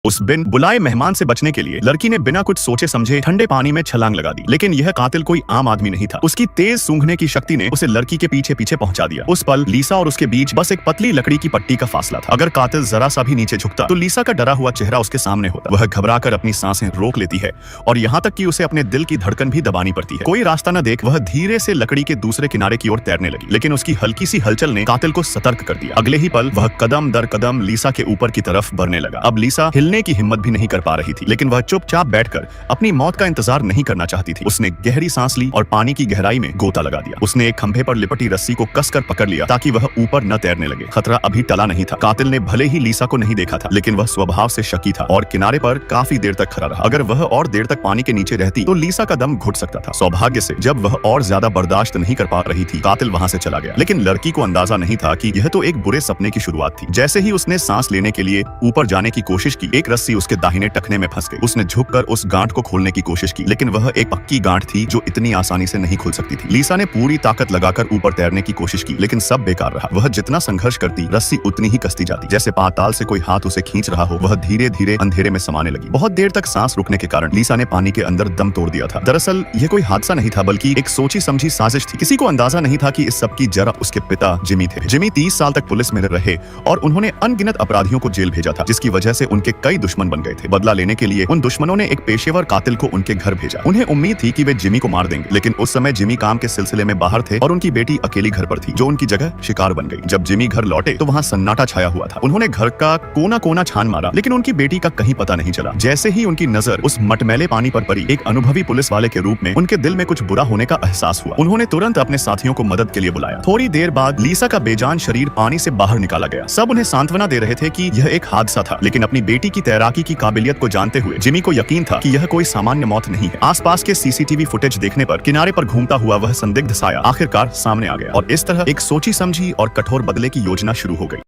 उस बिन बुलाए मेहमान से बचने के लिए लड़की ने बिना कुछ सोचे समझे ठंडे पानी में छलांग लगा दी। लेकिन यह कातिल कोई आम आदमी नहीं था। उसकी तेज सूंघने की शक्ति ने उसे लड़की के पीछे पीछे पहुंचा दिया। उस पल लीसा और उसके बीच बस एक पतली लकड़ी की पट्टी का फासला था। अगर कातिल जरा सा भी नीचे झुकता तो लीसा का डरा हुआ चेहरा उसके सामने होता। वह घबराकर अपनी सांसें रोक लेती है और यहाँ तक कि उसे अपने दिल की धड़कन भी दबानी पड़ती है। कोई रास्ता न देख वह धीरे से लकड़ी के दूसरे किनारे की ओर तैरने लगी, लेकिन उसकी हल्की सी हलचल ने कातिल को सतर्क कर दिया। अगले ही पल वह कदम दर कदम लीसा के ऊपर की तरफ बढ़ने लगा। अब लीसा हिलने की हिम्मत भी नहीं कर पा रही थी, लेकिन वह चुपचाप बैठकर अपनी मौत का इंतजार नहीं करना चाहती थी। उसने गहरी सांस ली और पानी की गहराई में गोता लगा दिया। उसने एक खंभे पर लिपटी रस्सी को कसकर पकड़ लिया ताकि वह ऊपर न तैरने लगे। खतरा अभी टला नहीं था। कातिल ने भले ही लीसा को नहीं देखा था, लेकिन वह स्वभाव से शकी था और किनारे पर काफी देर तक खड़ा रहा। अगर वह और देर तक पानी के नीचे रहती तो लीसा का दम घुट सकता था। सौभाग्य से जब वह और ज्यादा बर्दाश्त नहीं कर पा रही थी, कातिल वहां से चला गया। लेकिन लड़की को अंदाजा नहीं था कि यह तो एक बुरे सपने की शुरुआत थी। जैसे ही उसने सांस लेने के लिए ऊपर जाने की कोशिश की, एक रस्सी उसके दाहिने टखने में फंस गई। उसने झुककर उस गांठ को खोलने की कोशिश की, लेकिन वह एक पक्की गांठ थी जो इतनी आसानी से नहीं खुल सकती थी। लीसा ने पूरी ताकत लगाकर ऊपर तैरने की कोशिश की, लेकिन सब बेकार रहा। वह जितना संघर्ष करती, रस्सी उतनी ही कसती जाती। जैसे पाताल से कोई हाथ उसे खींच रहा हो। वह धीरे धीरे अंधेरे में समाने लगी। बहुत देर तक सांस रुकने के कारण लीसा ने पानी के अंदर दम तोड़ दिया था। दरअसल यह कोई हादसा नहीं था, बल्कि एक सोची समझी साजिश थी। किसी को अंदाजा नहीं था कि इस सब की जड़ उसके पिता जिमी थे। जिमी 30 साल तक पुलिस में रहे और उन्होंने अनगिनत अपराधियों को जेल भेजा था, जिसकी वजह से उनके कई दुश्मन बन गए थे। बदला लेने के लिए उन दुश्मनों ने एक पेशेवर कातिल को उनके घर भेजा। उन्हें उम्मीद थी कि वे जिमी को मार देंगे, लेकिन उस समय जिमी काम के सिलसिले में बाहर थे और उनकी बेटी अकेली घर पर थी, जो उनकी जगह शिकार बन गई। जब जिमी घर लौटे तो वहाँ सन्नाटा छाया हुआ था। उन्होंने घर का कोना कोना छान मारा, लेकिन उनकी बेटी का कहीं पता नहीं चला। जैसे ही उनकी नजर उस मटमैले पानी पर पड़ी, एक अनुभवी पुलिस वाले के रूप में उनके दिल में कुछ बुरा होने का एहसास हुआ। उन्होंने तुरंत अपने साथियों को मदद के लिए बुलाया। थोड़ी देर बाद लीसा का बेजान शरीर पानी से बाहर निकाला गया। सब उन्हें सांत्वना दे रहे थे कि यह एक हादसा था, लेकिन अपनी बेटी की तैराकी की काबिलियत को जानते हुए जिमी को यकीन था कि यह कोई सामान्य मौत नहीं है। आसपास के सीसीटीवी फुटेज देखने पर किनारे पर घूमता हुआ वह संदिग्ध साया आखिरकार सामने आ गया और इस तरह एक सोची समझी और कठोर बदले की योजना शुरू हो गई।